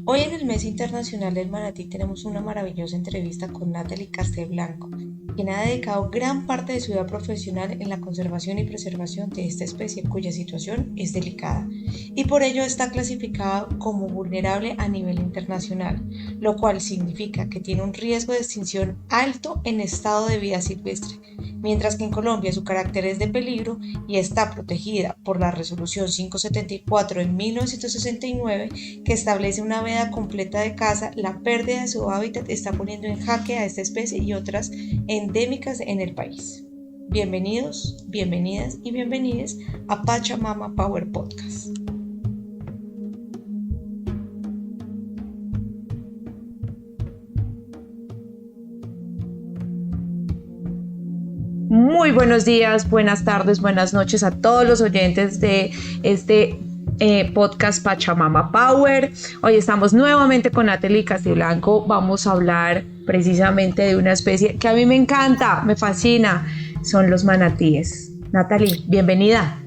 Hoy en el Mes Internacional del Manatí tenemos una maravillosa entrevista con Natalie Castelblanco, quien ha dedicado gran parte de su vida profesional en la conservación y preservación de esta especie cuya situación es delicada y por ello está clasificada como vulnerable a nivel internacional, lo cual significa que tiene un riesgo de extinción alto en estado de vida silvestre, mientras que en Colombia su carácter es de peligro y está protegida por la Resolución 574 de 1969 que establece una veda completa de caza. La pérdida de su hábitat está poniendo en jaque a esta especie y otras endémicas en el país. Bienvenidos, bienvenidas y bienvenides a Pachamama Power Podcast. Muy buenos días, buenas tardes, buenas noches a todos los oyentes de este podcast Pachamama Power. Hoy estamos nuevamente con Natalie Castelblanco. Vamos a hablar precisamente de una especie que a mí me encanta, me fascina, son los manatíes. Natalie, bienvenida.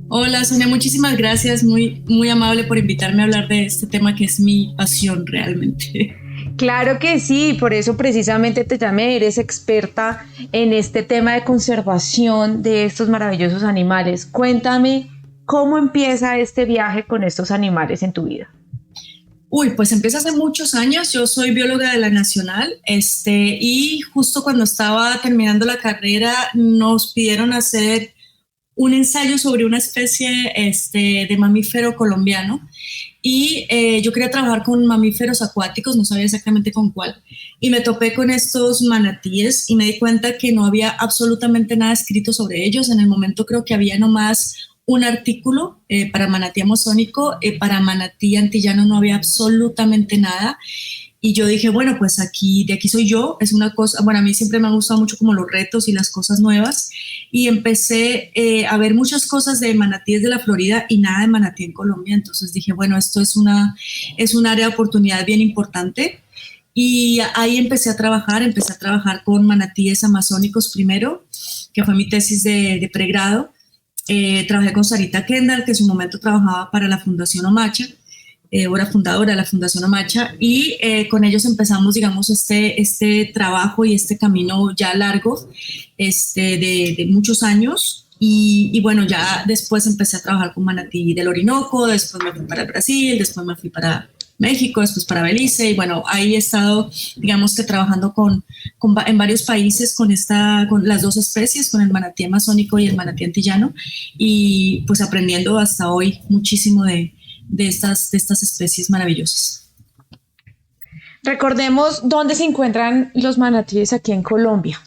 Hola Sonia, muchísimas gracias, muy amable por invitarme a hablar de este tema que es mi pasión realmente. Claro que sí, por eso precisamente te llamé, eres experta en este tema de conservación de estos maravillosos animales. Cuéntame, ¿cómo empieza este viaje con estos animales en tu vida? Pues empieza hace muchos años. Yo soy bióloga de la Nacional, y justo cuando estaba terminando la carrera nos pidieron hacer un ensayo sobre una especie de mamífero colombiano. Y yo quería trabajar con mamíferos acuáticos, no sabía exactamente con cuál, y me topé con estos manatíes y me di cuenta que no había absolutamente nada escrito sobre ellos. En el momento creo que había nomás un artículo para manatí amazónico, para manatí antillano no había absolutamente nada. Y yo dije, bueno, pues de aquí soy yo, es una cosa, bueno, a mí siempre me han gustado mucho como los retos y las cosas nuevas, y empecé a ver muchas cosas de manatíes de la Florida y nada de manatí en Colombia. Entonces dije, bueno, esto es un área de oportunidad bien importante, y ahí empecé a trabajar con manatíes amazónicos primero, que fue mi tesis de pregrado. Trabajé con Sarita Kendall, que en su momento trabajaba para la Fundación Omacha, era fundadora de la Fundación Omacha, y con ellos empezamos, digamos, este trabajo y este camino ya largo, de muchos años. Y bueno, ya después empecé a trabajar con manatí del Orinoco, después me fui para Brasil, después me fui para México, después para Belice, y bueno, ahí he estado, digamos que trabajando en varios países con las dos especies, con el manatí amazónico y el manatí antillano, y pues aprendiendo hasta hoy muchísimo de estas especies maravillosas. Recordemos dónde se encuentran los manatíes aquí en Colombia.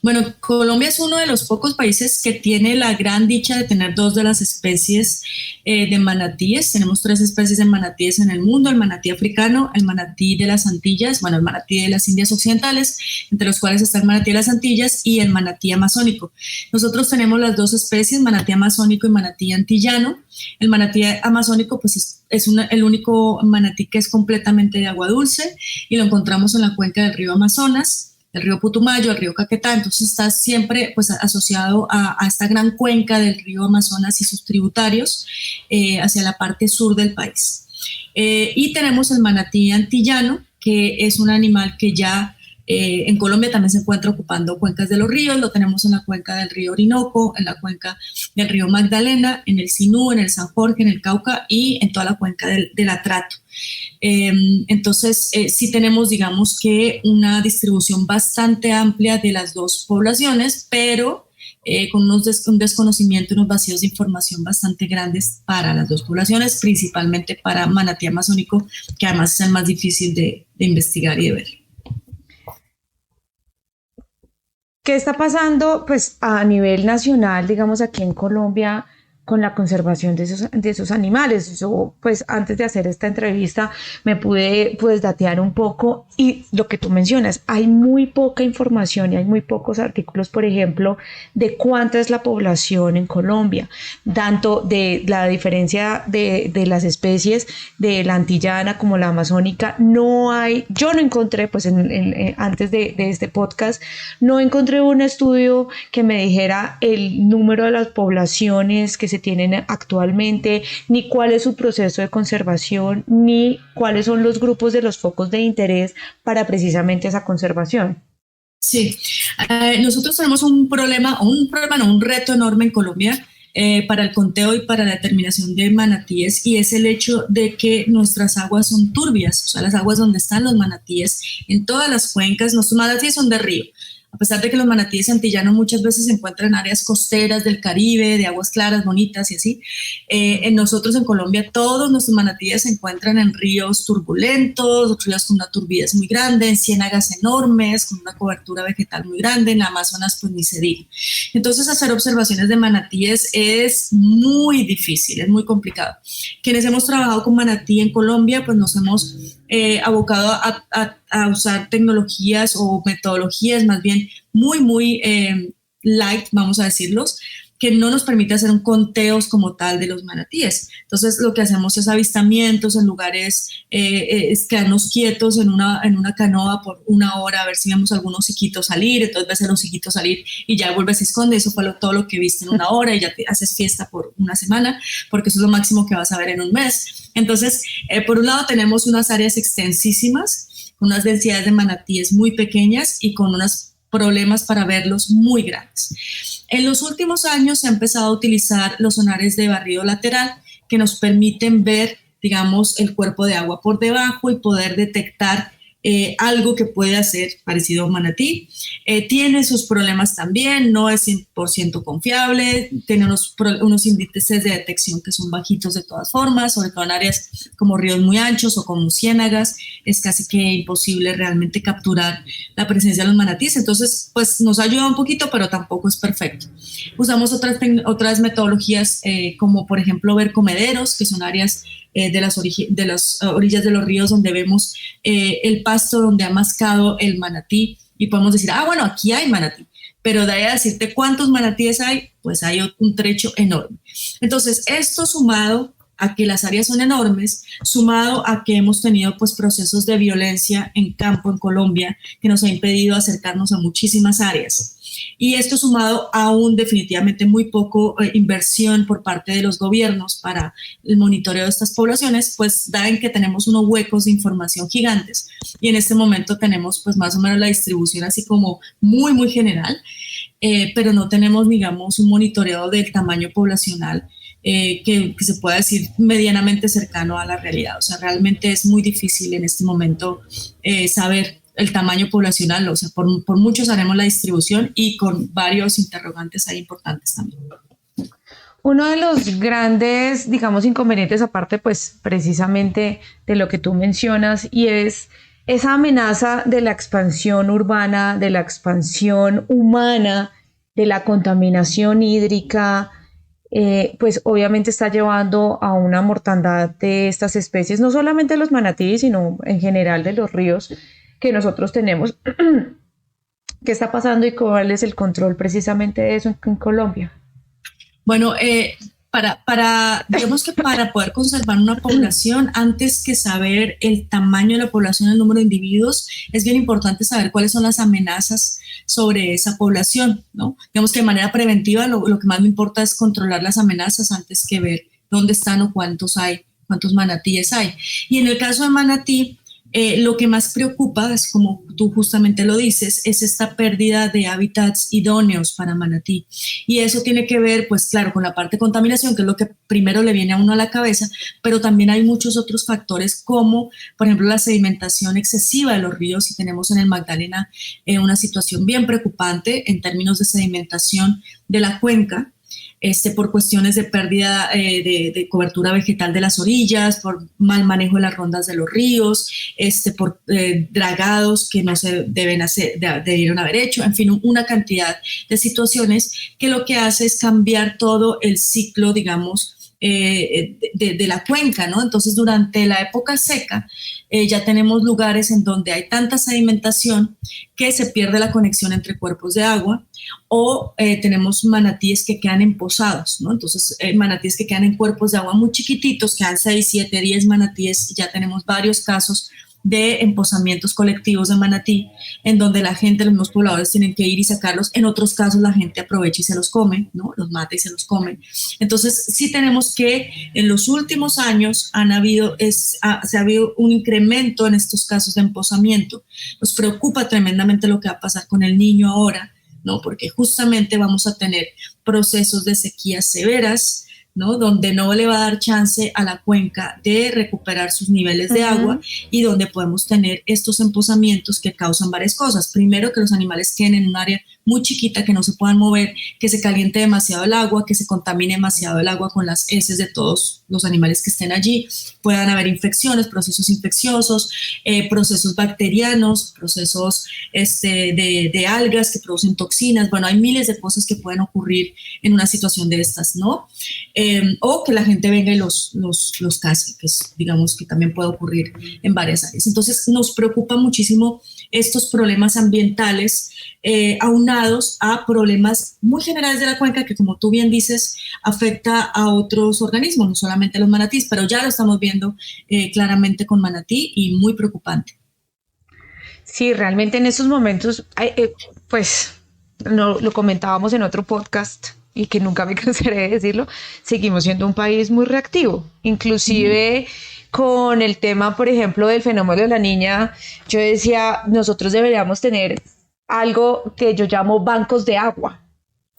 Bueno, Colombia es uno de los pocos países que tiene la gran dicha de tener dos de las especies de manatíes. Tenemos 3 especies de manatíes en el mundo: el manatí africano, el manatí de las Antillas, bueno, el manatí de las Indias Occidentales, entre los cuales está el manatí de las Antillas, y el manatí amazónico. Nosotros tenemos las dos especies, manatí amazónico y manatí antillano. El manatí amazónico pues es el único manatí que es completamente de agua dulce, y lo encontramos en la cuenca del río Amazonas, el río Putumayo, el río Caquetá. Entonces está siempre pues asociado a esta gran cuenca del río Amazonas y sus tributarios hacia la parte sur del país. Y tenemos el manatí antillano, que es un animal que ya en Colombia también se encuentra ocupando cuencas de los ríos. Lo tenemos en la cuenca del río Orinoco, en la cuenca del río Magdalena, en el Sinú, en el San Jorge, en el Cauca y en toda la cuenca del Atrato. Entonces sí tenemos, digamos, que una distribución bastante amplia de las dos poblaciones, pero con un desconocimiento y unos vacíos de información bastante grandes para las dos poblaciones, principalmente para manatí amazónico, que además es el más difícil de investigar y de ver. ¿Qué está pasando pues a nivel nacional, digamos, aquí en Colombia con la conservación de esos animales? Yo, pues, antes de hacer esta entrevista me pude, pues, datear un poco, y lo que tú mencionas, hay muy poca información y hay muy pocos artículos, por ejemplo, de cuánta es la población en Colombia, tanto de la diferencia de las especies de la antillana como la amazónica. Yo no encontré, pues, antes de este podcast, no encontré un estudio que me dijera el número de las poblaciones que se se tienen actualmente, ni cuál es su proceso de conservación, ni cuáles son los grupos de los focos de interés para precisamente esa conservación. Sí, nosotros tenemos un problema, no, un reto enorme en Colombia para el conteo y para la determinación de manatíes, y es el hecho de que nuestras aguas son turbias, o sea, las aguas donde están los manatíes, en todas las cuencas, nuestros manatíes son de río. A pesar de que los manatíes antillanos muchas veces se encuentran en áreas costeras del Caribe, de aguas claras, bonitas y así, en nosotros en Colombia todos nuestros manatíes se encuentran en ríos turbulentos, ríos con una turbidez muy grande, en ciénagas enormes, con una cobertura vegetal muy grande, en Amazonas pues ni se diga. Entonces hacer observaciones de manatíes es muy difícil, es muy complicado. Quienes hemos trabajado con manatí en Colombia pues nos hemos abocado a usar tecnologías o metodologías más bien muy light, vamos a decirlos, que no nos permite hacer un conteo como tal de los manatíes. Entonces, lo que hacemos es avistamientos en lugares, es quedarnos quietos en una canoa por una hora a ver si vemos algunos hociquitos salir, entonces ves a los hociquitos salir y ya vuelves, se esconde, eso fue todo lo que viste en una hora y ya te haces fiesta por una semana, porque eso es lo máximo que vas a ver en un mes. Entonces, por un lado tenemos unas áreas extensísimas, unas densidades de manatíes muy pequeñas y con unos problemas para verlos muy grandes. En los últimos años se ha empezado a utilizar los sonares de barrido lateral que nos permiten ver, digamos, el cuerpo de agua por debajo y poder detectar algo que puede ser parecido a un manatí. Tiene sus problemas también, no es 100% confiable, tiene unos índices de detección que son bajitos de todas formas, sobre todo en áreas como ríos muy anchos o como ciénagas, es casi que imposible realmente capturar la presencia de los manatíes, entonces pues nos ayuda un poquito, pero tampoco es perfecto. Usamos otras metodologías como por ejemplo ver comederos, que son áreas de las orillas de los ríos donde vemos el pasto donde ha mascado el manatí y podemos decir, bueno, aquí hay manatí, pero de ahí a decirte cuántos manatíes hay, pues hay un trecho enorme. Entonces, esto sumado a que las áreas son enormes, sumado a que hemos tenido pues procesos de violencia en campo en Colombia que nos ha impedido acercarnos a muchísimas áreas. Y esto sumado a definitivamente muy poco inversión por parte de los gobiernos para el monitoreo de estas poblaciones, pues da en que tenemos unos huecos de información gigantes. Y en este momento tenemos pues más o menos la distribución así como muy general, pero no tenemos, digamos, un monitoreo del tamaño poblacional que se pueda decir medianamente cercano a la realidad. O sea, realmente es muy difícil en este momento saber el tamaño poblacional, o sea, por muchos haremos la distribución y con varios interrogantes ahí importantes también. Uno de los grandes, digamos, inconvenientes, aparte, pues, precisamente de lo que tú mencionas, y es esa amenaza de la expansión urbana, de la expansión humana, de la contaminación hídrica, pues obviamente está llevando a una mortandad de estas especies, no solamente de los manatíes, sino en general de los ríos que nosotros tenemos. ¿Qué está pasando y cuál es el control precisamente de eso en Colombia? Bueno, digamos que para poder conservar una población, antes que saber el tamaño de la población, el número de individuos, es bien importante saber cuáles son las amenazas sobre esa población, ¿no? Digamos que de manera preventiva lo que más me importa es controlar las amenazas antes que ver dónde están o cuántos manatíes hay. Y en el caso de manatí, lo que más preocupa, es como tú justamente lo dices, es esta pérdida de hábitats idóneos para manatí. Y eso tiene que ver, pues claro, con la parte de contaminación, que es lo que primero le viene a uno a la cabeza, pero también hay muchos otros factores como, por ejemplo, la sedimentación excesiva de los ríos. Y tenemos en el Magdalena una situación bien preocupante en términos de sedimentación de la cuenca, por cuestiones de pérdida de cobertura vegetal de las orillas, por mal manejo de las rondas de los ríos, por dragados que no se debieron haber hecho, en fin, una cantidad de situaciones que lo que hace es cambiar todo el ciclo, digamos, de la cuenca, ¿no? Entonces, durante la época seca, ya tenemos lugares en donde hay tanta sedimentación que se pierde la conexión entre cuerpos de agua, o tenemos manatíes que quedan empozados, ¿no? Entonces, manatíes que quedan en cuerpos de agua muy chiquititos, quedan 6, 7, 10 manatíes, y ya tenemos varios casos de emposamientos colectivos de manatí, en donde la gente, los mismos pobladores tienen que ir y sacarlos. En otros casos la gente aprovecha y se los come, ¿no? Los mata y se los come. Entonces sí tenemos que en los últimos años se ha habido un incremento en estos casos de emposamiento. Nos preocupa tremendamente lo que va a pasar con el Niño ahora, ¿no? Porque justamente vamos a tener procesos de sequías severas, ¿no? Donde no le va a dar chance a la cuenca de recuperar sus niveles de agua y donde podemos tener estos emposamientos que causan varias cosas. Primero, que los animales queden en un área muy chiquita, que no se puedan mover, que se caliente demasiado el agua, que se contamine demasiado el agua con las heces de todos los animales que estén allí. Puedan haber infecciones, procesos infecciosos, procesos bacterianos, procesos de algas que producen toxinas. Bueno, hay miles de cosas que pueden ocurrir en una situación de estas, ¿no? O que la gente venga y los case, que es, digamos, que también puede ocurrir en varias áreas. Entonces, nos preocupa muchísimo estos problemas ambientales aunados a problemas muy generales de la cuenca que, como tú bien dices, afecta a otros organismos, no solamente a los manatíes, pero ya lo estamos viendo claramente con manatí y muy preocupante. Sí, realmente en estos momentos, pues lo comentábamos en otro podcast y que nunca me cansaré de decirlo, seguimos siendo un país muy reactivo, inclusive con el tema, por ejemplo, del fenómeno de la niña. Yo decía, nosotros deberíamos tener algo que yo llamo bancos de agua,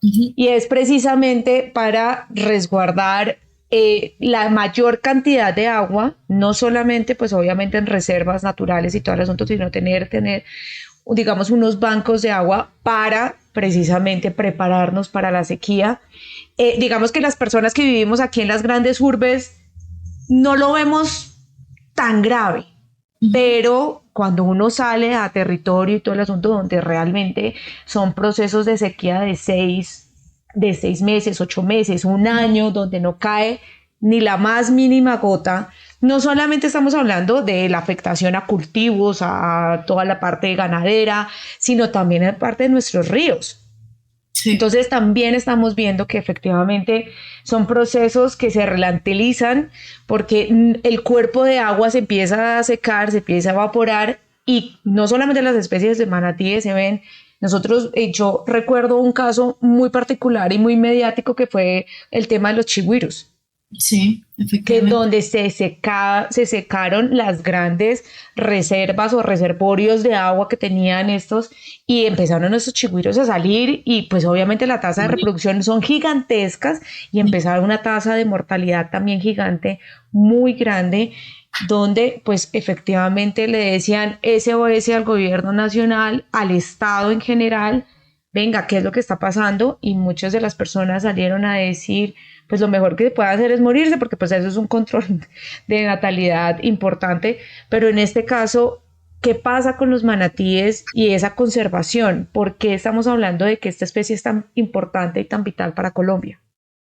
y es precisamente para resguardar la mayor cantidad de agua, no solamente pues obviamente en reservas naturales y todo el asunto, sino tener digamos unos bancos de agua para precisamente prepararnos para la sequía. Digamos que las personas que vivimos aquí en las grandes urbes no lo vemos tan grave, pero cuando uno sale a territorio y todo el asunto donde realmente son procesos de sequía de 6 meses, 8 meses, un año, donde no cae ni la más mínima gota, no solamente estamos hablando de la afectación a cultivos, a toda la parte ganadera, sino también a parte de nuestros ríos. Sí. Entonces también estamos viendo que efectivamente son procesos que se ralentizan porque el cuerpo de agua se empieza a secar, se empieza a evaporar, y no solamente las especies de manatíes se ven. Yo recuerdo un caso muy particular y muy mediático que fue el tema de los chigüiros. Sí, efectivamente. Que donde se secaron las grandes reservas o reservorios de agua que tenían estos, y empezaron estos chigüiros a salir, y pues obviamente la tasa de reproducción son gigantescas y empezaron una tasa de mortalidad también gigante, muy grande, donde pues efectivamente le decían SOS al gobierno nacional, al Estado en general, venga, ¿qué es lo que está pasando? Y muchas de las personas salieron a decir, pues lo mejor que se puede hacer es morirse, porque pues eso es un control de natalidad importante. Pero en este caso, ¿qué pasa con los manatíes y esa conservación? ¿Por qué estamos hablando de que esta especie es tan importante y tan vital para Colombia?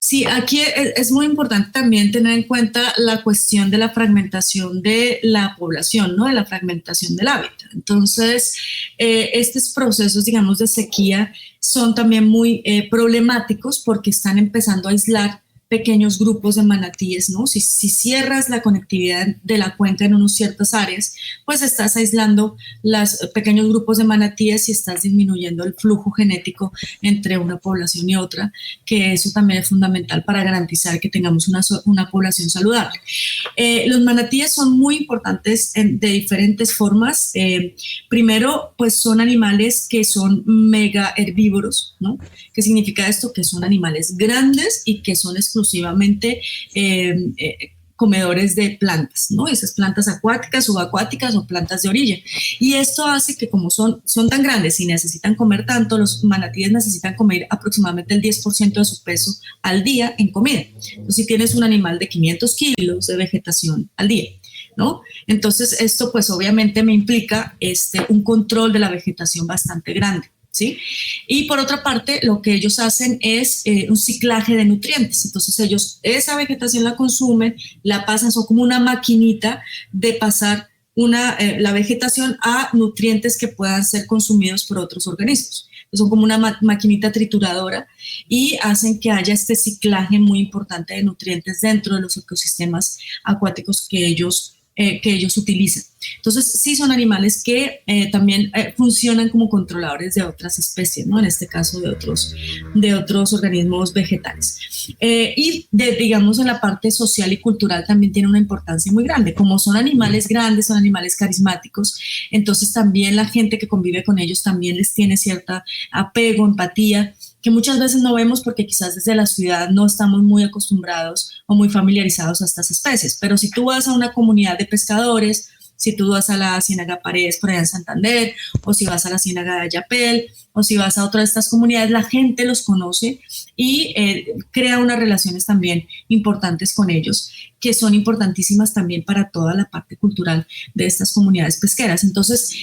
Sí, aquí es muy importante también tener en cuenta la cuestión de la fragmentación de la población, ¿no? De la fragmentación del hábitat. Entonces, estos procesos, digamos, de sequía son también muy problemáticos porque están empezando a aislar pequeños grupos de manatíes, ¿no? Si cierras la conectividad de la cuenca en unas ciertas áreas, pues estás aislando los pequeños grupos de manatíes y estás disminuyendo el flujo genético entre una población y otra, que eso también es fundamental para garantizar que tengamos una población saludable. Los manatíes son muy importantes de diferentes formas. Primero, pues son animales que son mega herbívoros, ¿no? ¿Qué significa esto? Que son animales grandes y que son exclusivamente comedores de plantas, ¿no? Esas plantas acuáticas, subacuáticas o plantas de orilla. Y esto hace que, como son tan grandes y necesitan comer tanto, los manatíes necesitan comer aproximadamente el 10% de su peso al día en comida. Entonces, si tienes un animal de 500 kilos de vegetación al día, ¿no? Entonces, esto pues obviamente me implica un control de la vegetación bastante grande, ¿sí? Y por otra parte, lo que ellos hacen es un ciclaje de nutrientes. Entonces ellos esa vegetación la consumen, la pasan, son como una maquinita de pasar la vegetación a nutrientes que puedan ser consumidos por otros organismos. Entonces, son como una maquinita trituradora y hacen que haya este ciclaje muy importante de nutrientes dentro de los ecosistemas acuáticos que ellos que ellos utilizan. Entonces, sí son animales que también funcionan como controladores de otras especies, ¿no? En este caso de otros organismos vegetales. Y digamos en la parte social y cultural también tiene una importancia muy grande. Como son animales grandes, son animales carismáticos, entonces también la gente que convive con ellos también les tiene cierta apego, empatía, que muchas veces no vemos porque quizás desde la ciudad no estamos muy acostumbrados o muy familiarizados a estas especies. Pero si tú vas a una comunidad de pescadores, si tú vas a la Ciénaga Paredes por allá en Santander, o si vas a la Ciénaga de Ayapel, o si vas a otra de estas comunidades, la gente los conoce y crea unas relaciones también importantes con ellos, que son importantísimas también para toda la parte cultural de estas comunidades pesqueras. Entonces,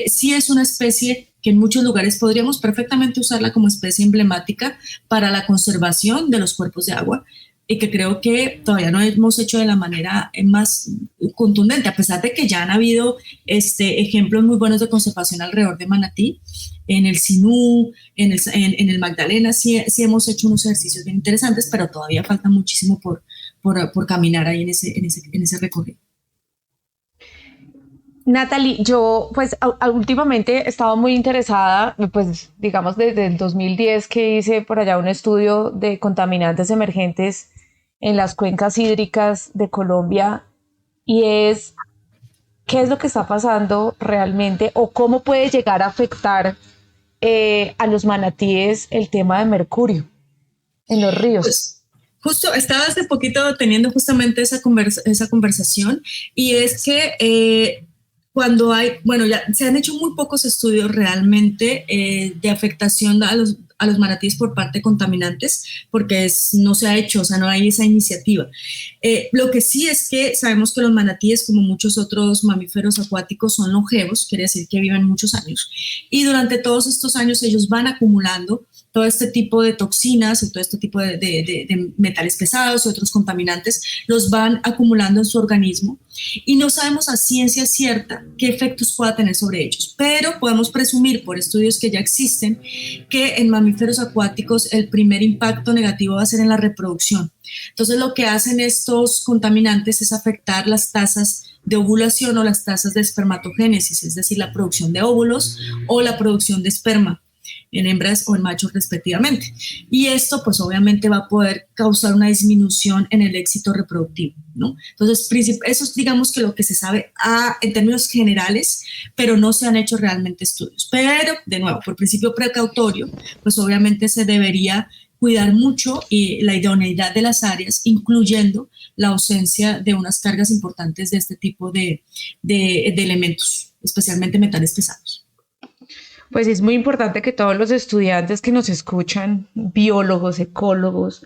sí es una especie que en muchos lugares podríamos perfectamente usarla como especie emblemática para la conservación de los cuerpos de agua, y que creo que todavía no hemos hecho de la manera más contundente, a pesar de que ya han habido ejemplos muy buenos de conservación alrededor de manatí, en el Sinú, en el Magdalena, sí hemos hecho unos ejercicios bien interesantes, pero todavía falta muchísimo por caminar ahí en ese recorrido. Natalie, yo pues últimamente he estado muy interesada, pues digamos desde el 2010 que hice por allá un estudio de contaminantes emergentes en las cuencas hídricas de Colombia, y es qué es lo que está pasando realmente o cómo puede llegar a afectar a los manatíes el tema de mercurio en los ríos. Pues, justo estaba hace poquito teniendo justamente esa conversación, y es que cuando ya se han hecho muy pocos estudios realmente de afectación a los manatíes por parte de contaminantes, porque no se ha hecho, o sea, no hay esa iniciativa. Lo que sí es que sabemos que los manatíes, como muchos otros mamíferos acuáticos, son longevos, quiere decir que viven muchos años, y durante todos estos años ellos van acumulando todo este tipo de toxinas o todo este tipo de metales pesados y otros contaminantes, los van acumulando en su organismo, y no sabemos a ciencia cierta qué efectos pueda tener sobre ellos, pero podemos presumir por estudios que ya existen que en mamíferos acuáticos el primer impacto negativo va a ser en la reproducción. Entonces lo que hacen estos contaminantes es afectar las tasas de ovulación o las tasas de espermatogénesis, es decir, la producción de óvulos o la producción de esperma en hembras o en machos respectivamente. Y esto pues obviamente va a poder causar una disminución en el éxito reproductivo, ¿no? Entonces eso es digamos que lo que se sabe en términos generales, pero no se han hecho realmente estudios. Pero de nuevo, por principio precautorio, pues obviamente se debería cuidar mucho la idoneidad de las áreas, incluyendo la ausencia de unas cargas importantes de este tipo de elementos, especialmente metales pesados. Pues es muy importante que todos los estudiantes que nos escuchan, biólogos, ecólogos,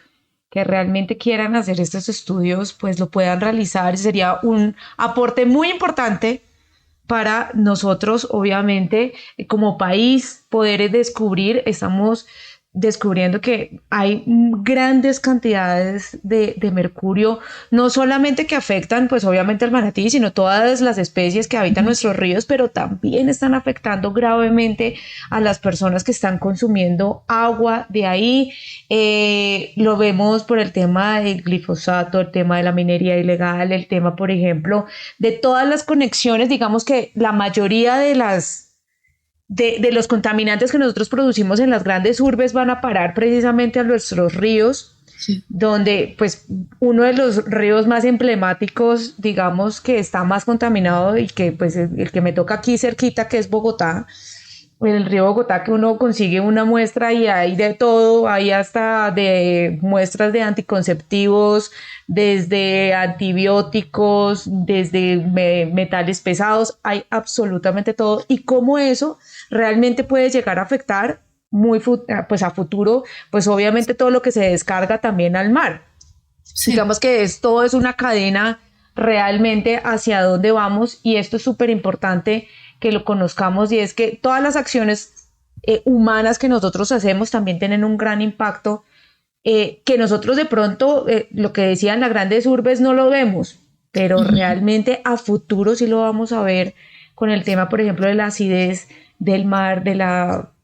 que realmente quieran hacer estos estudios, pues lo puedan realizar. Sería un aporte muy importante para nosotros, obviamente, como país, poder descubrir, estamos descubriendo que hay grandes cantidades de mercurio, no solamente que afectan pues obviamente al manatí, sino todas las especies que habitan nuestros ríos, pero también están afectando gravemente a las personas que están consumiendo agua de ahí. Lo vemos por el tema del glifosato, el tema de la minería ilegal, el tema, por ejemplo, de todas las conexiones. Digamos que la mayoría de los contaminantes que nosotros producimos en las grandes urbes van a parar precisamente a nuestros ríos, sí, donde pues uno de los ríos más emblemáticos, digamos, que está más contaminado y que pues el que me toca aquí cerquita, que es Bogotá, en el río Bogotá, que uno consigue una muestra y hay de todo, hay hasta de muestras de anticonceptivos, desde antibióticos, desde metales pesados, hay absolutamente todo, y cómo eso realmente puede llegar a afectar pues a futuro, pues obviamente todo lo que se descarga también al mar. Sí. Digamos que todo es una cadena realmente hacia dónde vamos, y esto es súper importante que lo conozcamos, y es que todas las acciones humanas que nosotros hacemos también tienen un gran impacto, que nosotros de pronto, lo que decían las grandes urbes, no lo vemos, pero realmente a futuro sí lo vamos a ver con el tema, por ejemplo, de la acidez del mar,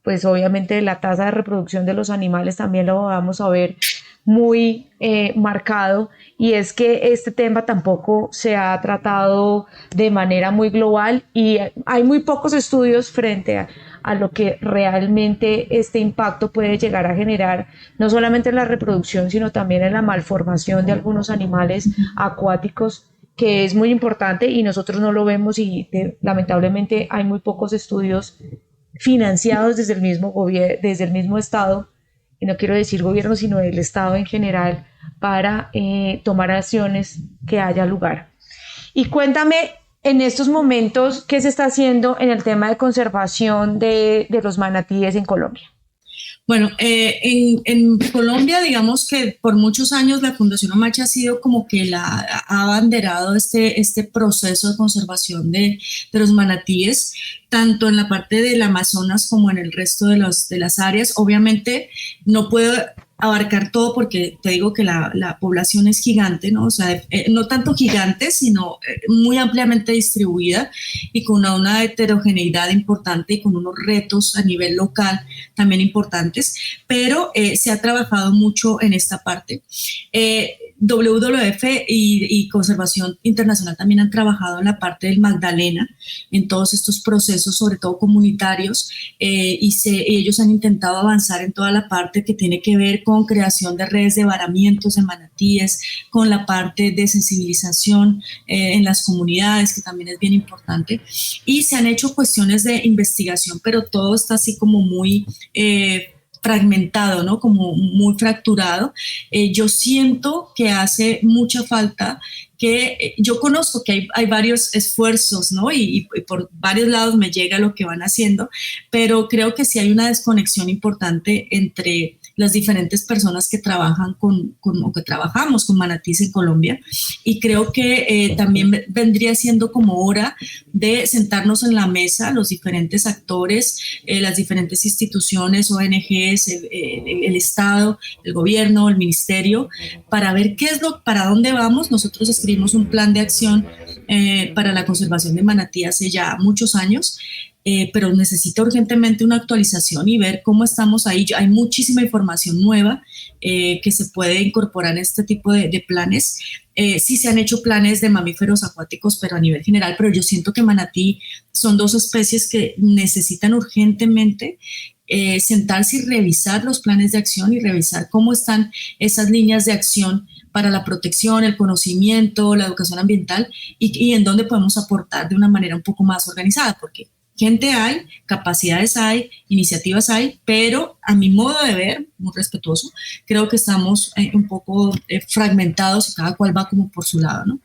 pues obviamente de la tasa de reproducción de los animales, también lo vamos a ver muy marcado, y es que este tema tampoco se ha tratado de manera muy global y hay muy pocos estudios frente a lo que realmente este impacto puede llegar a generar, no solamente en la reproducción, sino también en la malformación de algunos animales acuáticos, que es muy importante y nosotros no lo vemos, y lamentablemente hay muy pocos estudios financiados desde el mismo gobierno, desde el mismo Estado, y no quiero decir gobierno, sino del Estado en general, para tomar acciones que haya lugar. Y cuéntame, en estos momentos, ¿qué se está haciendo en el tema de conservación de los manatíes en Colombia? Bueno, en Colombia, digamos que por muchos años la Fundación Omache ha sido como que ha abanderado este proceso de conservación de los manatíes, tanto en la parte del Amazonas como en el resto de las áreas. Obviamente no puedo abarcar todo porque te digo que la población es gigante, ¿no? O sea, no tanto gigante, sino muy ampliamente distribuida y con una heterogeneidad importante y con unos retos a nivel local también importantes, pero se ha trabajado mucho en esta parte. WWF y Conservación Internacional también han trabajado en la parte del Magdalena, en todos estos procesos, sobre todo comunitarios, y ellos han intentado avanzar en toda la parte que tiene que ver con creación de redes de varamientos de manatíes, con la parte de sensibilización en las comunidades, que también es bien importante, y se han hecho cuestiones de investigación, pero todo está así como muy fragmentado, ¿no? Como muy fracturado. Yo siento que hace mucha falta que yo conozco que hay varios esfuerzos, ¿no? Y por varios lados me llega lo que van haciendo, pero creo que sí hay una desconexión importante entre las diferentes personas que trabajan o que trabajamos con manatíes en Colombia, y creo que también vendría siendo como hora de sentarnos en la mesa los diferentes actores, las diferentes instituciones, ONGs, el Estado, el gobierno, el ministerio, para ver para dónde vamos. Nosotros escribimos un plan de acción para la conservación de manatí hace ya muchos años, pero necesita urgentemente una actualización y ver cómo estamos ahí. Hay muchísima información nueva que se puede incorporar en este tipo de planes. Sí se han hecho planes de mamíferos acuáticos, pero a nivel general, pero yo siento que manatí son dos especies que necesitan urgentemente sentarse y revisar los planes de acción y revisar cómo están esas líneas de acción para la protección, el conocimiento, la educación ambiental, y en dónde podemos aportar de una manera un poco más organizada, porque gente hay, capacidades hay, iniciativas hay, pero a mi modo de ver, muy respetuoso, creo que estamos un poco fragmentados y cada cual va como por su lado, ¿no?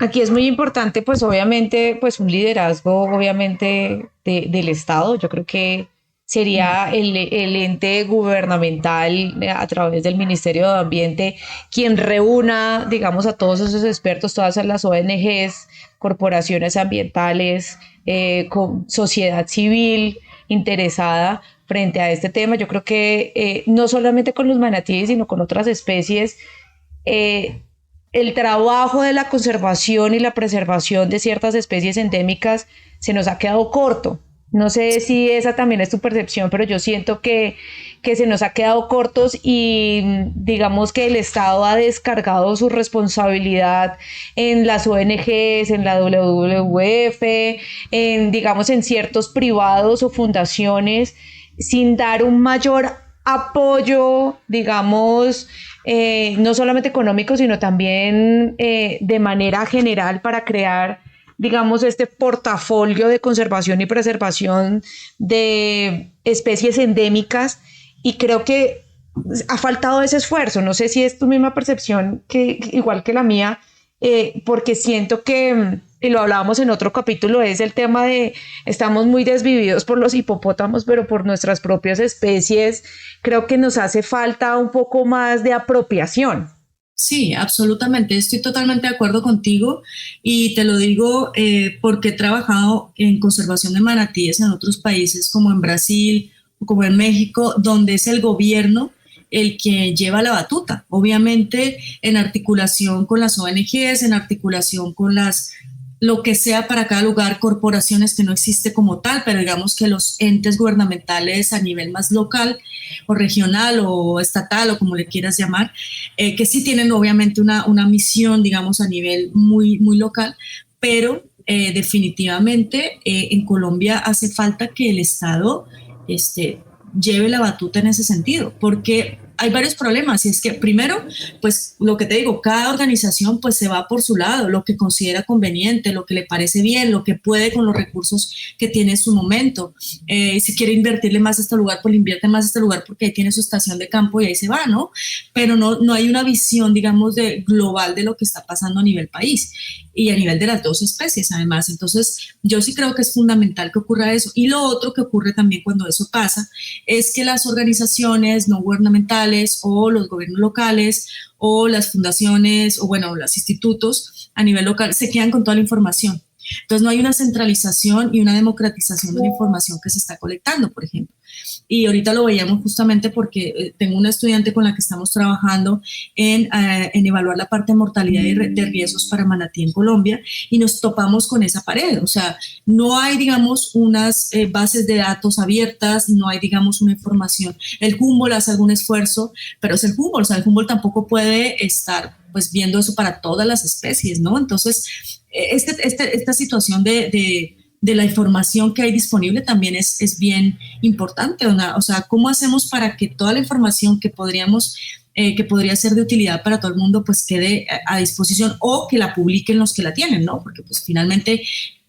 Aquí es muy importante, pues obviamente, pues un liderazgo, obviamente, del Estado. Yo creo que sería el ente gubernamental a través del Ministerio de Ambiente quien reúna, digamos, a todos esos expertos, todas las ONGs, corporaciones ambientales, con sociedad civil interesada frente a este tema. Yo creo que no solamente con los manatíes, sino con otras especies, el trabajo de la conservación y la preservación de ciertas especies endémicas se nos ha quedado corto. No sé si esa también es tu percepción, pero yo siento que se nos ha quedado cortos, y digamos que el Estado ha descargado su responsabilidad en las ONGs, en la WWF, digamos en ciertos privados o fundaciones, sin dar un mayor apoyo, digamos, no solamente económico, sino también de manera general, para crear, digamos, este portafolio de conservación y preservación de especies endémicas. Y creo que ha faltado ese esfuerzo. No sé si es tu misma percepción, igual que la mía, porque siento que, y lo hablábamos en otro capítulo, es el tema de estamos muy desvividos por los hipopótamos, pero por nuestras propias especies creo que nos hace falta un poco más de apropiación. Sí, absolutamente. Estoy totalmente de acuerdo contigo, y te lo digo porque he trabajado en conservación de manatíes en otros países como en Brasil o como en México, donde es el gobierno el que lleva la batuta, obviamente en articulación con las ONGs, en articulación con las lo que sea para cada lugar, corporaciones que no existe como tal, pero digamos que los entes gubernamentales a nivel más local o regional o estatal o como le quieras llamar, que sí tienen obviamente una misión, digamos, a nivel muy, muy local, pero definitivamente en Colombia hace falta que el Estado lleve la batuta en ese sentido, porque hay varios problemas y es que primero, pues lo que te digo, cada organización pues se va por su lado, lo que considera conveniente, lo que le parece bien, lo que puede con los recursos que tiene en su momento. Si quiere invertirle más a este lugar, pues le invierte más a este lugar porque ahí tiene su estación de campo y ahí se va, ¿no? Pero no hay una visión, digamos, global de lo que está pasando a nivel país y a nivel de las dos especies además. Entonces yo sí creo que es fundamental que ocurra eso. Y lo otro que ocurre también cuando eso pasa es que las organizaciones no gubernamentales o los gobiernos locales o las fundaciones o bueno, los institutos a nivel local se quedan con toda la información. Entonces no hay una centralización y una democratización de la información que se está colectando, por ejemplo. Y ahorita lo veíamos justamente porque tengo una estudiante con la que estamos trabajando en evaluar la parte de mortalidad y de riesgos para manatí en Colombia y nos topamos con esa pared. O sea, no hay, digamos, unas bases de datos abiertas, no hay, digamos, una información. El Humboldt hace algún esfuerzo, pero es el Humboldt. O sea, el Humboldt tampoco puede estar pues viendo eso para todas las especies, ¿no? Entonces, esta situación de la información que hay disponible también es bien importante, ¿no? O sea, ¿cómo hacemos para que toda la información que podría ser de utilidad para todo el mundo, pues quede a disposición o que la publiquen los que la tienen, ¿no? Porque pues finalmente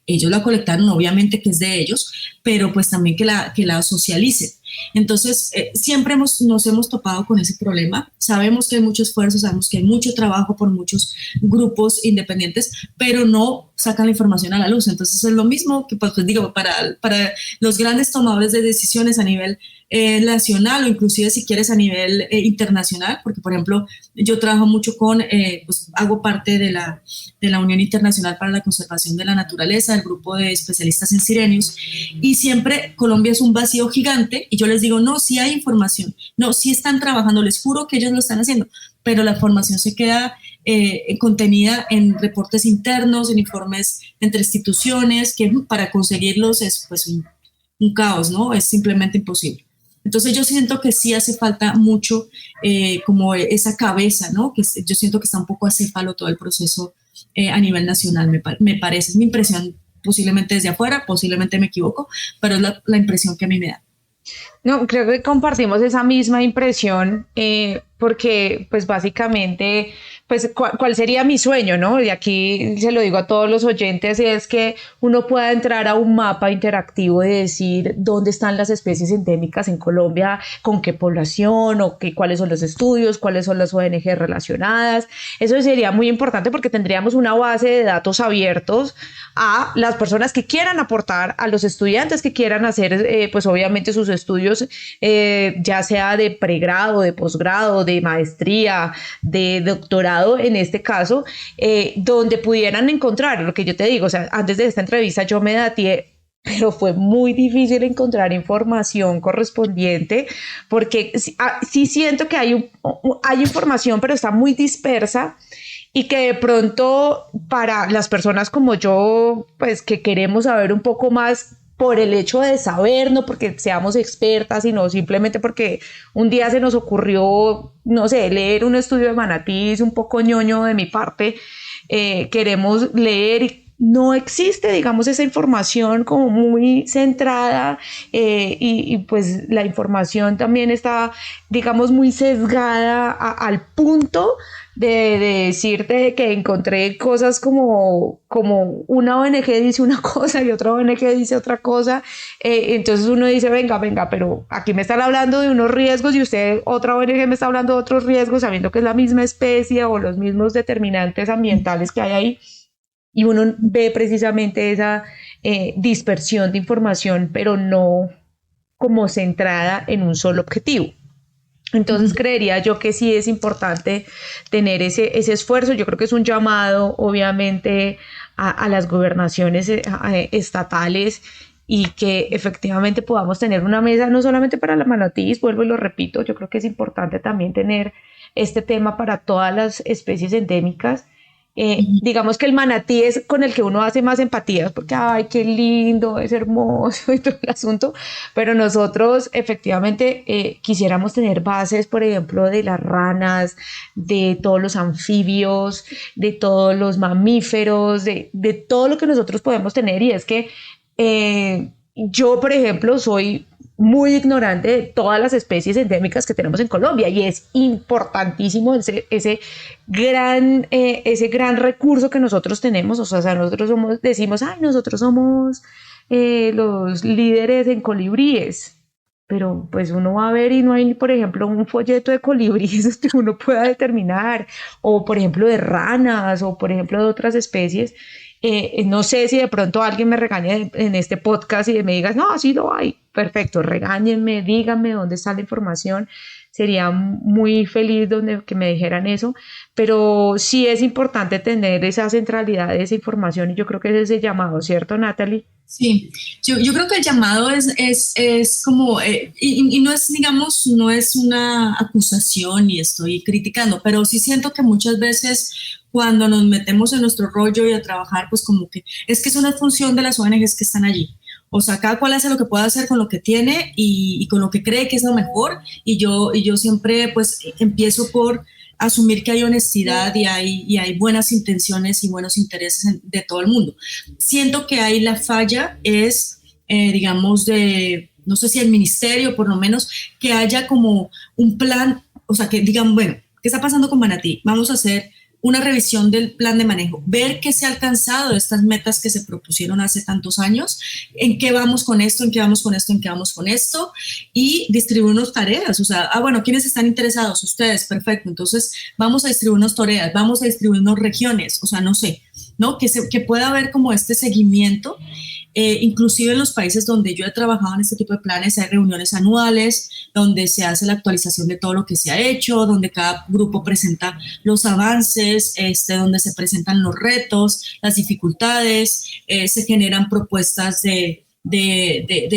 ellos la colectaron, obviamente que es de ellos, pero pues también que la socialicen. Entonces, siempre nos hemos topado con ese problema. Sabemos que hay mucho esfuerzo, sabemos que hay mucho trabajo por muchos grupos independientes, pero no sacan la información a la luz. Entonces, es lo mismo que, pues digo, para los grandes tomadores de decisiones a nivel nacional o inclusive si quieres a nivel internacional, porque, por ejemplo, yo trabajo mucho pues hago parte de la Unión Internacional para la Conservación de la Naturaleza, el grupo de especialistas en sirenios, y siempre Colombia es un vacío gigante y yo les digo, no, sí hay información, no, sí están trabajando, les juro que ellos lo están haciendo, pero la información se queda contenida en reportes internos, en informes entre instituciones, que para conseguirlos es pues un caos, ¿no? Es simplemente imposible. Entonces yo siento que sí hace falta mucho como esa cabeza, ¿no? Que yo siento que está un poco acéfalo todo el proceso a nivel nacional, me parece, es mi impresión, posiblemente desde afuera, posiblemente me equivoco, pero es la impresión que a mí me da. No, creo que compartimos esa misma impresión porque pues básicamente pues cuál sería mi sueño, ¿no? Y aquí se lo digo a todos los oyentes, es que uno pueda entrar a un mapa interactivo y decir dónde están las especies endémicas en Colombia, con qué población o cuáles son los estudios, cuáles son las ONG relacionadas. Eso sería muy importante porque tendríamos una base de datos abiertos a las personas que quieran aportar, a los estudiantes que quieran hacer pues obviamente sus estudios, ya sea de pregrado, de posgrado, de maestría, de doctorado, en este caso, donde pudieran encontrar lo que yo te digo. O sea, antes de esta entrevista yo me dateé, pero fue muy difícil encontrar información correspondiente porque sí siento que hay información, pero está muy dispersa y que de pronto para las personas como yo, pues que queremos saber un poco más por el hecho de saber, no porque seamos expertas, sino simplemente porque un día se nos ocurrió, no sé, leer un estudio de manatís, un poco ñoño de mi parte, queremos leer y no existe, digamos, esa información como muy centrada y pues la información también está, digamos, muy sesgada al punto de decirte que encontré cosas como una ONG dice una cosa y otra ONG dice otra cosa, entonces uno dice, venga, pero aquí me están hablando de unos riesgos y usted, otra ONG me está hablando de otros riesgos, sabiendo que es la misma especie o los mismos determinantes ambientales que hay ahí, y uno ve precisamente esa dispersión de información, pero no como centrada en un solo objetivo. Entonces creería yo que sí es importante tener ese esfuerzo. Yo creo que es un llamado obviamente a las gobernaciones estatales y que efectivamente podamos tener una mesa no solamente para la manatís, vuelvo y lo repito, yo creo que es importante también tener este tema para todas las especies endémicas Digamos que el manatí es con el que uno hace más empatías, porque, ay, qué lindo, es hermoso y todo el asunto, pero nosotros efectivamente quisiéramos tener bases, por ejemplo, de las ranas, de todos los anfibios, de todos los mamíferos, de todo lo que nosotros podemos tener, y es que yo, por ejemplo, soy muy ignorante de todas las especies endémicas que tenemos en Colombia, y es importantísimo ese gran recurso que nosotros tenemos. O sea, nosotros decimos, ay, nosotros somos los líderes en colibríes, pero pues uno va a ver y no hay, por ejemplo, un folleto de colibríes que uno pueda determinar, o por ejemplo de ranas, o por ejemplo de otras especies. No sé si de pronto alguien me regañe en este podcast y me digas, no, sí lo hay. Perfecto, regáñenme, díganme dónde está la información. Sería muy feliz que me dijeran eso, pero sí es importante tener esa centralidad de esa información, y yo creo que es ese llamado, ¿cierto, Natalie? Sí, yo creo que el llamado es como, y no es, digamos, no es una acusación y estoy criticando, pero sí siento que muchas veces cuando nos metemos en nuestro rollo y a trabajar, pues como que es una función de las ONGs que están allí. O sea, cada cual hace lo que puede hacer con lo que tiene y con lo que cree que es lo mejor, y yo siempre pues empiezo por asumir que hay honestidad y hay buenas intenciones y buenos intereses de todo el mundo. Siento que ahí la falla es, digamos, no sé si el ministerio, por lo menos, que haya como un plan, o sea, que digan, bueno, ¿qué está pasando con Manatí? Vamos a hacer una revisión del plan de manejo, ver qué se ha alcanzado de estas metas que se propusieron hace tantos años, en qué vamos con esto, en qué vamos con esto, en qué vamos con esto, y distribuirnos tareas. O sea, bueno, ¿quiénes están interesados? Ustedes, perfecto. Entonces, vamos a distribuirnos tareas, vamos a distribuirnos regiones, o sea, no sé, ¿no? Que pueda haber como este seguimiento. Inclusive en los países donde yo he trabajado en este tipo de planes hay reuniones anuales donde se hace la actualización de todo lo que se ha hecho, donde cada grupo presenta los avances, donde se presentan los retos, las dificultades, se generan propuestas de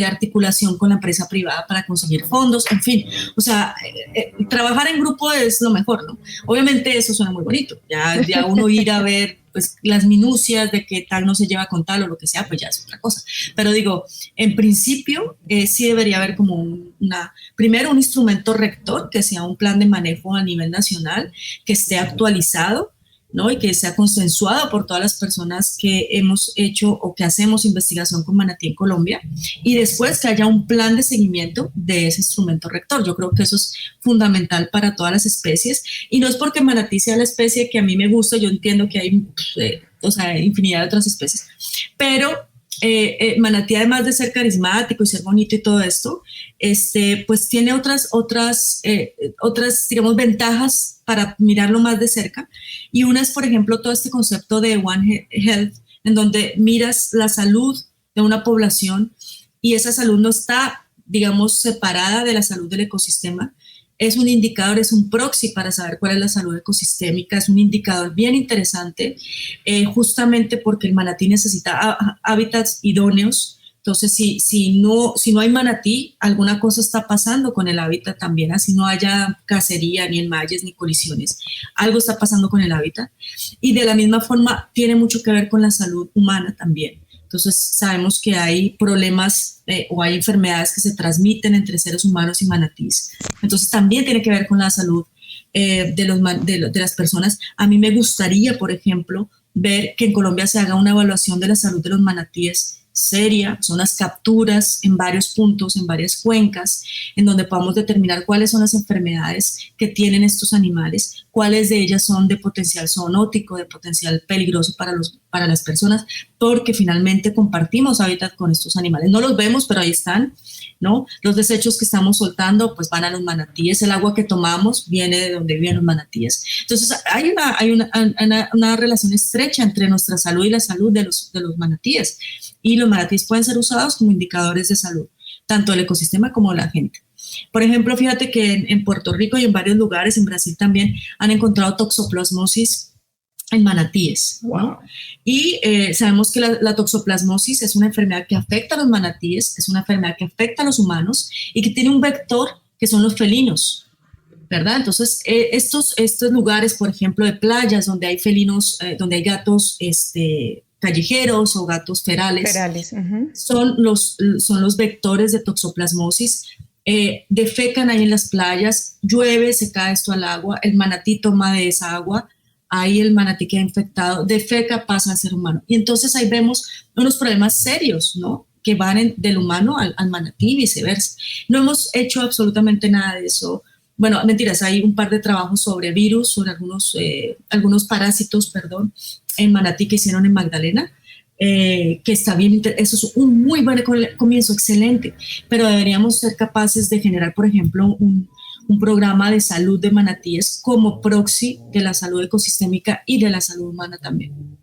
articulación con la empresa privada para conseguir fondos, en fin. O sea, trabajar en grupo es lo mejor, ¿no? Obviamente eso suena muy bonito, ya uno ir a ver pues las minucias de que tal no se lleva con tal o lo que sea, pues ya es otra cosa. Pero digo, en principio sí debería haber como primero un instrumento rector, que sea un plan de manejo a nivel nacional, que esté actualizado, ¿no? Y que sea consensuado por todas las personas que hemos hecho o que hacemos investigación con Manatí en Colombia, y después que haya un plan de seguimiento de ese instrumento rector. Yo creo que eso es fundamental para todas las especies, y no es porque Manatí sea la especie que a mí me gusta, yo entiendo que hay infinidad de otras especies, pero Manatí, además de ser carismático y ser bonito y todo esto, pues tiene otras, digamos, ventajas para mirarlo más de cerca. Y una es, por ejemplo, todo este concepto de One Health, en donde miras la salud de una población y esa salud no está, digamos, separada de la salud del ecosistema. Es un indicador, es un proxy para saber cuál es la salud ecosistémica, es un indicador bien interesante, justamente porque el manatí necesita hábitats idóneos. Entonces, si no hay manatí, alguna cosa está pasando con el hábitat también, así no haya cacería, ni enmayes, ni colisiones. Algo está pasando con el hábitat. Y de la misma forma, tiene mucho que ver con la salud humana también. Entonces, sabemos que hay problemas o hay enfermedades que se transmiten entre seres humanos y manatís. Entonces, también tiene que ver con la salud de las personas. A mí me gustaría, por ejemplo, ver que en Colombia se haga una evaluación de la salud de los manatíes seria, son las capturas en varios puntos, en varias cuencas, en donde podamos determinar cuáles son las enfermedades que tienen estos animales, cuáles de ellas son de potencial zoonótico, de potencial peligroso para las personas, porque finalmente compartimos hábitat con estos animales. No los vemos, pero ahí están, ¿no? Los desechos que estamos soltando pues van a los manatíes, el agua que tomamos viene de donde viven los manatíes. Entonces hay una relación estrecha entre nuestra salud y la salud de los manatíes, y los manatíes pueden ser usados como indicadores de salud, tanto del ecosistema como de la gente. Por ejemplo, fíjate que en Puerto Rico y en varios lugares, en Brasil también, han encontrado toxoplasmosis en manatíes. Wow. Y sabemos que la toxoplasmosis es una enfermedad que afecta a los manatíes, es una enfermedad que afecta a los humanos y que tiene un vector que son los felinos. ¿verdad? Entonces, estos lugares, por ejemplo, de playas donde hay felinos, donde hay gatos callejeros o gatos ferales, son los vectores de toxoplasmosis. Defecan ahí en las playas, llueve, se cae esto al agua, el manatí toma de esa agua, ahí el manatí queda infectado, defeca, pasa al ser humano. Y entonces ahí vemos unos problemas serios, ¿no? Que van del humano al manatí y viceversa. No hemos hecho absolutamente nada de eso. Bueno, mentiras, hay un par de trabajos sobre virus, sobre algunos parásitos, en manatí que hicieron en Magdalena, que está bien, eso es un muy buen comienzo, excelente, pero deberíamos ser capaces de generar, por ejemplo, un programa de salud de manatíes como proxy de la salud ecosistémica y de la salud humana también.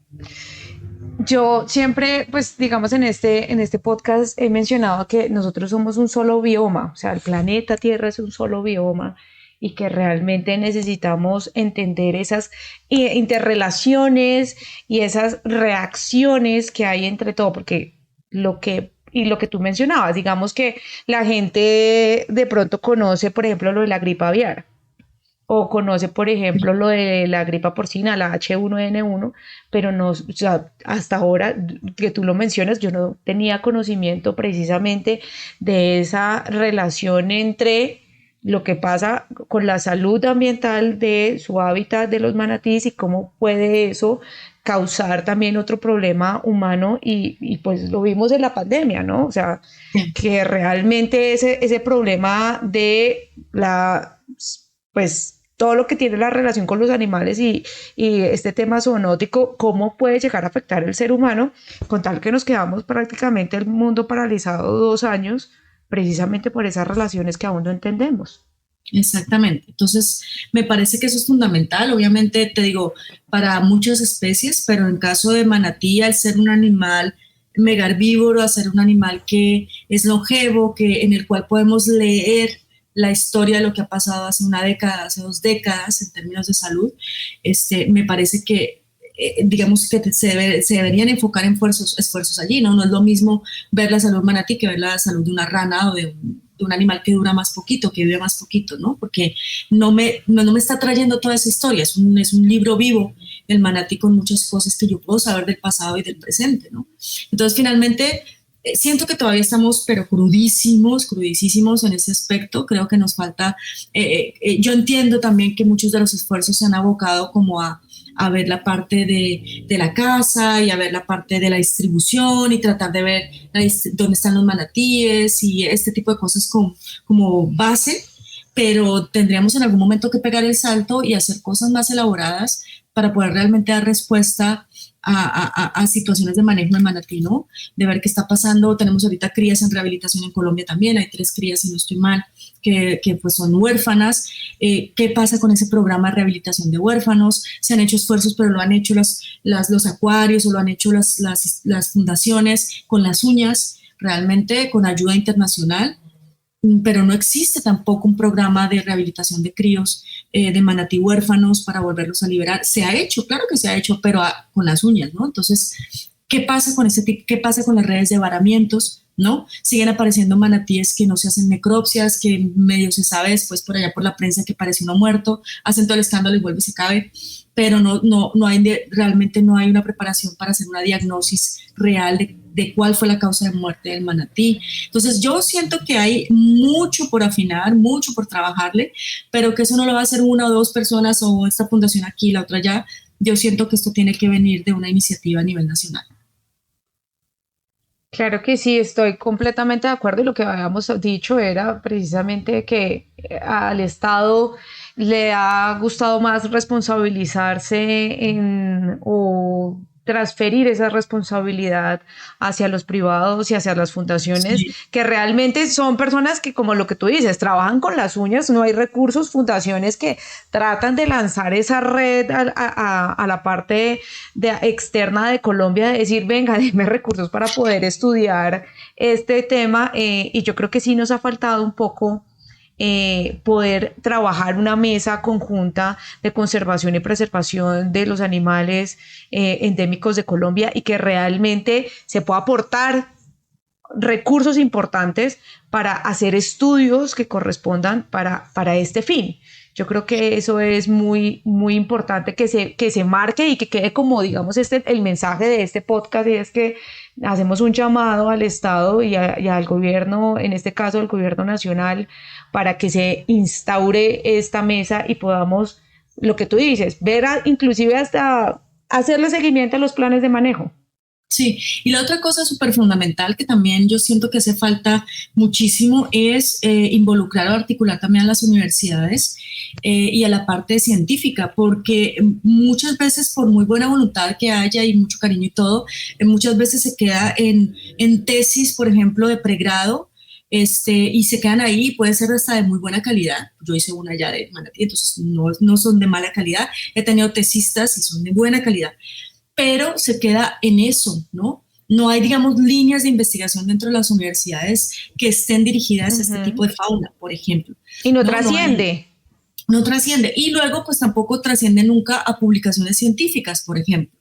Yo siempre, pues digamos en este podcast he mencionado que nosotros somos un solo bioma, o sea, el planeta Tierra es un solo bioma y que realmente necesitamos entender esas interrelaciones y esas reacciones que hay entre todo, porque lo que tú mencionabas, digamos que la gente de pronto conoce, por ejemplo, lo de la gripe aviar, o conoce, por ejemplo, lo de la gripa porcina, la H1N1, pero no, o sea, hasta ahora que tú lo mencionas, yo no tenía conocimiento precisamente de esa relación entre lo que pasa con la salud ambiental de su hábitat de los manatíes y cómo puede eso causar también otro problema humano y pues lo vimos en la pandemia, ¿no? O sea, que realmente ese problema de pues todo lo que tiene la relación con los animales y este tema zoonótico, cómo puede llegar a afectar al ser humano, con tal que nos quedamos prácticamente el mundo paralizado 2 años, precisamente por esas relaciones que aún no entendemos. Exactamente. Entonces, me parece que eso es fundamental. Obviamente, te digo, para muchas especies, pero en caso de manatí, al ser un animal megarbívoro, al ser un animal que es longevo, en el cual podemos leer la historia de lo que ha pasado hace 1 década, hace 2 décadas en términos de salud, me parece que digamos que se deberían enfocar en esfuerzos allí, ¿no? No es lo mismo ver la salud manatí que ver la salud de una rana o de un animal que dura más poquito, que vive más poquito, ¿no? Porque no me está trayendo toda esa historia, es un libro vivo, el manatí, con muchas cosas que yo puedo saber del pasado y del presente, ¿no? Entonces, finalmente, siento que todavía estamos, pero crudísimos en ese aspecto. Creo que nos falta, yo entiendo también que muchos de los esfuerzos se han abocado como a ver la parte de la casa y a ver la parte de la distribución y tratar de ver dónde están los manatíes y este tipo de cosas como base, pero tendríamos en algún momento que pegar el salto y hacer cosas más elaboradas para poder realmente dar respuesta a situaciones de manejo de manatí, ¿no? De ver qué está pasando. Tenemos ahorita crías en rehabilitación en Colombia también, hay 3 crías, si no estoy mal, que pues son huérfanas. ¿Qué pasa con ese programa de rehabilitación de huérfanos? Se han hecho esfuerzos, pero lo han hecho los acuarios o lo han hecho las fundaciones con las uñas, realmente con ayuda internacional, pero no existe tampoco un programa de rehabilitación de críos de manatí huérfanos para volverlos a liberar. Se ha hecho, claro que se ha hecho, pero con las uñas, ¿no? Entonces, ¿qué pasa con qué pasa con las redes de varamientos, ¿no? Siguen apareciendo manatíes que no se hacen necropsias, que medio se sabe después por allá por la prensa que parece uno muerto, hacen todo el escándalo y vuelve y se cabe, pero realmente no hay una preparación para hacer una diagnosis real de cuál fue la causa de muerte del manatí. Entonces yo siento que hay mucho por afinar, mucho por trabajarle, pero que eso no lo va a hacer 1 o 2 personas o esta fundación aquí, la otra allá. Yo siento que esto tiene que venir de una iniciativa a nivel nacional. Claro que sí, estoy completamente de acuerdo y lo que habíamos dicho era precisamente que al Estado le ha gustado más responsabilizarse o transferir esa responsabilidad hacia los privados y hacia las fundaciones, sí, que realmente son personas que, como lo que tú dices, trabajan con las uñas, no hay recursos, fundaciones que tratan de lanzar esa red a la parte externa de Colombia, de decir, venga, denme recursos para poder estudiar este tema, y yo creo que sí nos ha faltado un poco poder trabajar una mesa conjunta de conservación y preservación de los animales endémicos de Colombia y que realmente se pueda aportar recursos importantes para hacer estudios que correspondan para este fin. Yo creo que eso es muy, muy importante que se marque y que quede como, digamos, el mensaje de este podcast, y es que hacemos un llamado al Estado y al gobierno, en este caso el gobierno nacional, para que se instaure esta mesa y podamos, lo que tú dices, inclusive hasta hacerle seguimiento a los planes de manejo. Sí, y la otra cosa súper fundamental que también yo siento que hace falta muchísimo es involucrar o articular también a las universidades y a la parte científica, porque muchas veces, por muy buena voluntad que haya y mucho cariño y todo, muchas veces se queda en tesis, por ejemplo, de pregrado, y se quedan ahí, puede ser hasta de muy buena calidad. Yo hice una ya de Manatí, entonces no son de mala calidad. He tenido tesistas y son de buena calidad, pero se queda en eso, ¿no? No hay, digamos, líneas de investigación dentro de las universidades que estén dirigidas a este tipo de fauna, por ejemplo. Y no trasciende. No trasciende. Y luego, pues tampoco trasciende nunca a publicaciones científicas, por ejemplo.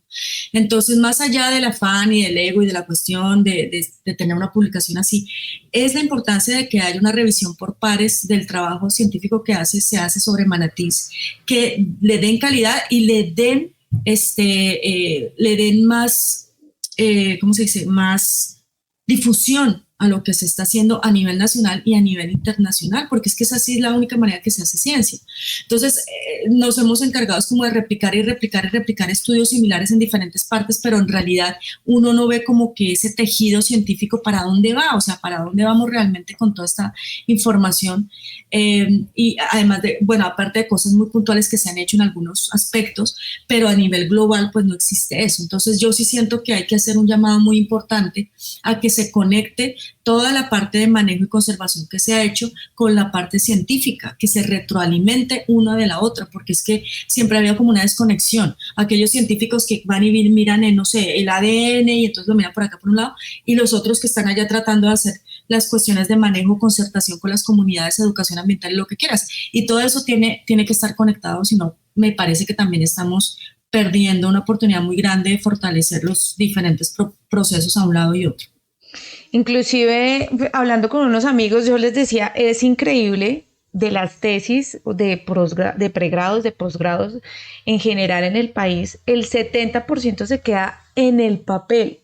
Entonces, más allá del afán y del ego y de la cuestión de tener una publicación así, es la importancia de que haya una revisión por pares del trabajo científico que se hace sobre manatís, que le den calidad y le den más, ¿cómo se dice?, más difusión a lo que se está haciendo a nivel nacional y a nivel internacional, porque es que esa sí es la única manera que se hace ciencia. Entonces, nos hemos encargado como de replicar estudios similares en diferentes partes, pero en realidad uno no ve como que ese tejido científico para dónde va, o sea, para dónde vamos realmente con toda esta información. Y además de, bueno, aparte de cosas muy puntuales que se han hecho en algunos aspectos, pero a nivel global pues no existe eso. Entonces yo sí siento que hay que hacer un llamado muy importante a que se conecte toda la parte de manejo y conservación que se ha hecho con la parte científica, que se retroalimente una de la otra, porque es que siempre había como una desconexión. Aquellos científicos que van y miran en, no sé, el ADN y entonces lo miran por acá por un lado, y los otros que están allá tratando de hacer las cuestiones de manejo, concertación con las comunidades, educación ambiental, lo que quieras. Y todo eso tiene que estar conectado, si no, me parece que también estamos perdiendo una oportunidad muy grande de fortalecer los diferentes procesos a un lado y otro. Inclusive, hablando con unos amigos, yo les decía, es increíble de las tesis de pregrados, de posgrados en general en el país, el 70% se queda en el papel.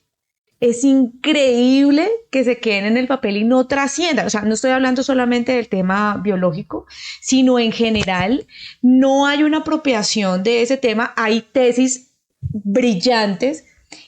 Es increíble que se queden en el papel y no trasciendan. O sea, no estoy hablando solamente del tema biológico, sino en general no hay una apropiación de ese tema. Hay tesis brillantes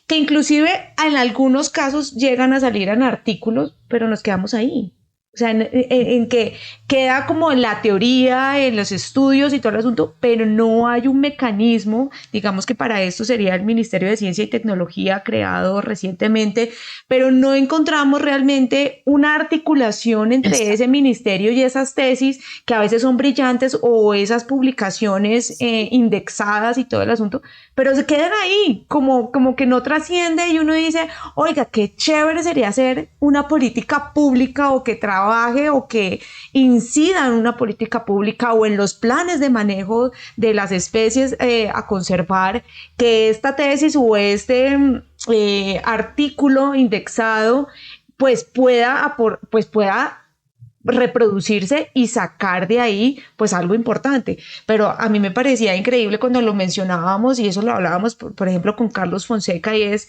que inclusive en algunos casos llegan a salir en artículos, pero nos quedamos ahí. O sea, en que queda como en la teoría, en los estudios y todo el asunto, pero no hay un mecanismo, digamos que para esto sería el Ministerio de Ciencia y Tecnología creado recientemente, pero no encontramos realmente una articulación entre ese ministerio y esas tesis que a veces son brillantes o esas publicaciones indexadas y todo el asunto, pero se quedan ahí, como que no trasciende y uno dice, oiga, qué chévere sería hacer una política pública o que trabaje o que incida en una política pública o en los planes de manejo de las especies a conservar, que esta tesis o este artículo indexado pues pueda reproducirse y sacar de ahí pues algo importante. Pero a mí me parecía increíble cuando lo mencionábamos, y eso lo hablábamos por ejemplo con Carlos Fonseca, y es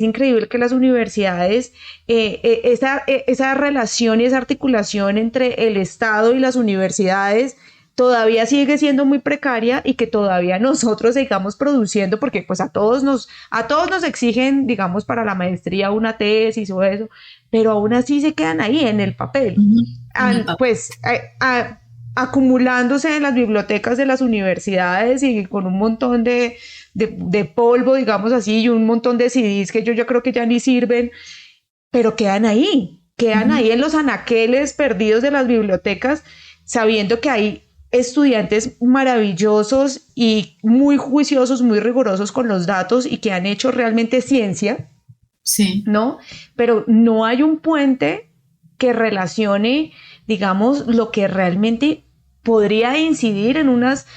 increíble que las universidades, esa relación y esa articulación entre el Estado y las universidades todavía sigue siendo muy precaria, y que todavía nosotros sigamos produciendo, porque pues a todos nos exigen, digamos, para la maestría una tesis o eso, pero aún así se quedan ahí en el papel. Pues acumulándose en las bibliotecas de las universidades y con un montón de polvo, digamos así, y un montón de CDs que yo ya creo que ya ni sirven, pero quedan ahí en los anaqueles perdidos de las bibliotecas, sabiendo que hay estudiantes maravillosos y muy juiciosos, muy rigurosos con los datos y que han hecho realmente ciencia, sí, ¿no? Pero no hay un puente que relacione, digamos, lo que realmente podría incidir en unas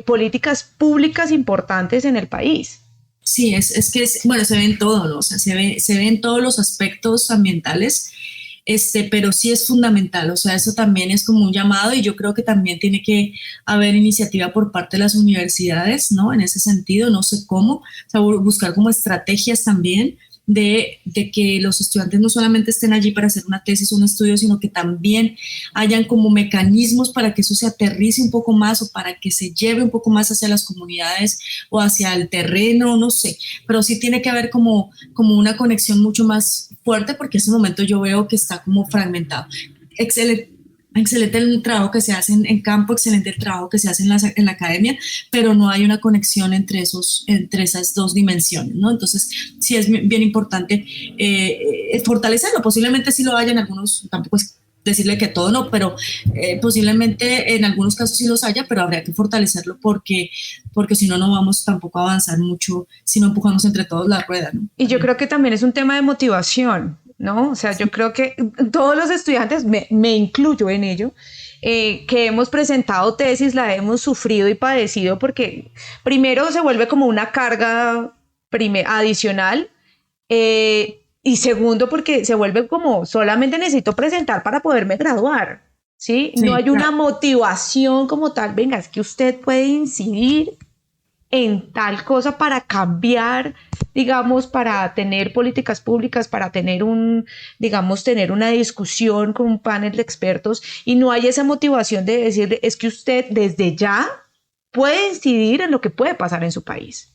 políticas públicas importantes en el país. Sí, es que, bueno, se ve en todo, ¿no? O sea, se ve en todos los aspectos ambientales. pero sí es fundamental, o sea, eso también es como un llamado y yo creo que también tiene que haber iniciativa por parte de las universidades, ¿no? En ese sentido, no sé cómo, o sea, buscar como estrategias también de que los estudiantes no solamente estén allí para hacer una tesis o un estudio, sino que también hayan como mecanismos para que eso se aterrice un poco más o para que se lleve un poco más hacia las comunidades o hacia el terreno, no sé, pero sí tiene que haber como una conexión mucho más fuerte porque en ese momento yo veo que está como fragmentado. Excelente el trabajo que se hace en campo, excelente el trabajo que se hace en la academia, pero no hay una conexión entre esas dos dimensiones, ¿no? Entonces, sí es bien importante fortalecerlo. Posiblemente sí lo haya en algunos, tampoco es decirle que todo no, pero posiblemente en algunos casos sí los haya, pero habría que fortalecerlo porque si no, no vamos tampoco a avanzar mucho si no empujamos entre todos la rueda, ¿no? Y yo creo que también es un tema de motivación, ¿no? O sea, yo creo que todos los estudiantes, me incluyo en ello, que hemos presentado tesis, la hemos sufrido y padecido porque primero se vuelve como una carga adicional y segundo porque se vuelve como solamente necesito presentar para poderme graduar, ¿sí? No hay una motivación como tal, venga, es que usted puede incidir en tal cosa para cambiar, digamos, para tener políticas públicas, para tener tener una discusión con un panel de expertos y no hay esa motivación de decirle, es que usted desde ya puede incidir en lo que puede pasar en su país,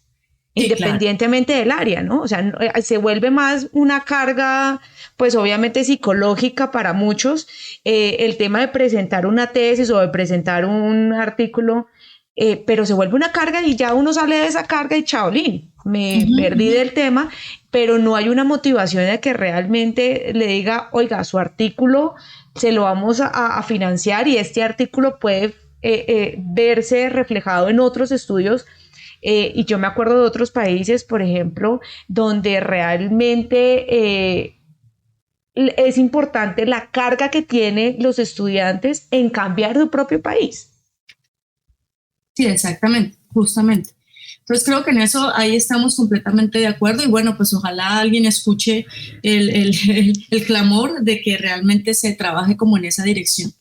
sí, independientemente del área, ¿no? O sea, se vuelve más una carga, pues obviamente psicológica para muchos, el tema de presentar una tesis o de presentar un artículo, pero se vuelve una carga y ya uno sale de esa carga y chaolín, me perdí del tema, pero no hay una motivación de que realmente le diga, oiga, su artículo se lo vamos a financiar y este artículo puede verse reflejado en otros estudios. Y yo me acuerdo de otros países, por ejemplo, donde realmente es importante la carga que tienen los estudiantes en cambiar su propio país. Sí, exactamente, justamente. Entonces creo que en eso ahí estamos completamente de acuerdo y bueno, pues ojalá alguien escuche el clamor de que realmente se trabaje como en esa dirección.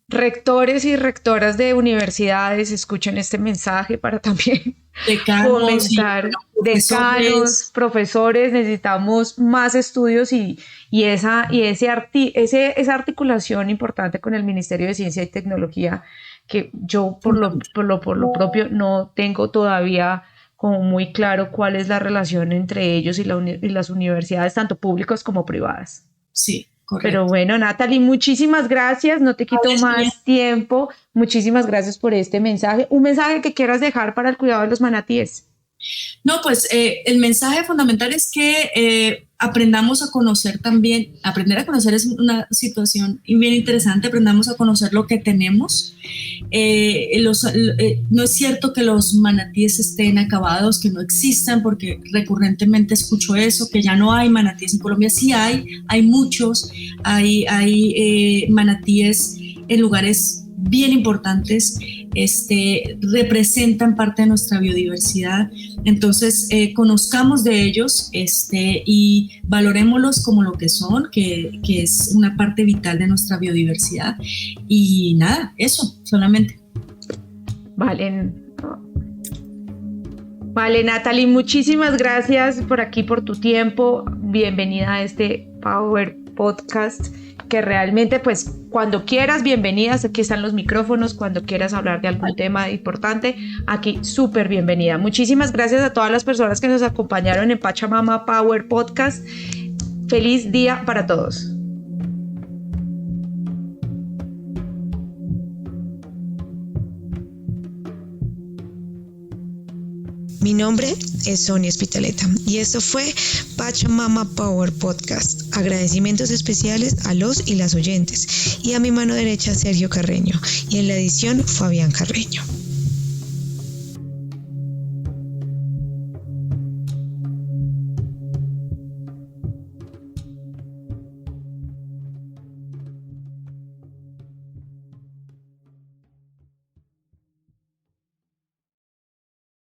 Rectores y rectoras de universidades escuchen este mensaje para también fomentar decanos, profesores, necesitamos más estudios y esa articulación importante con el Ministerio de Ciencia y Tecnología que yo por lo propio no tengo todavía como muy claro cuál es la relación entre ellos y las universidades, tanto públicas como privadas. Sí, correcto. Pero bueno, Natalie, muchísimas gracias, no te quito más tiempo, muchísimas gracias por este mensaje. Un mensaje que quieras dejar para el cuidado de los manatíes. No, pues el mensaje fundamental es que aprendamos a conocer también, aprender a conocer es una situación bien interesante, aprendamos a conocer lo que tenemos. No es cierto que los manatíes estén acabados, que no existan, porque recurrentemente escucho eso, que ya no hay manatíes en Colombia. Sí hay muchos, hay manatíes en lugares bien importantes, representan parte de nuestra biodiversidad. Entonces, conozcamos de ellos y valorémoslos como lo que son, que es una parte vital de nuestra biodiversidad. Y nada, eso solamente. Vale, Natalie, muchísimas gracias por tu tiempo. Bienvenida a este Power Podcast, que realmente pues cuando quieras, bienvenidas, aquí están los micrófonos, cuando quieras hablar de algún tema importante, aquí súper bienvenida. Muchísimas gracias a todas las personas que nos acompañaron en Pachamama Power Podcast. Feliz día para todos. Mi nombre es Sonia Espitaleta y esto fue Pachamama Power Podcast. Agradecimientos especiales a los y las oyentes y a mi mano derecha Sergio Carreño y en la edición Fabián Carreño.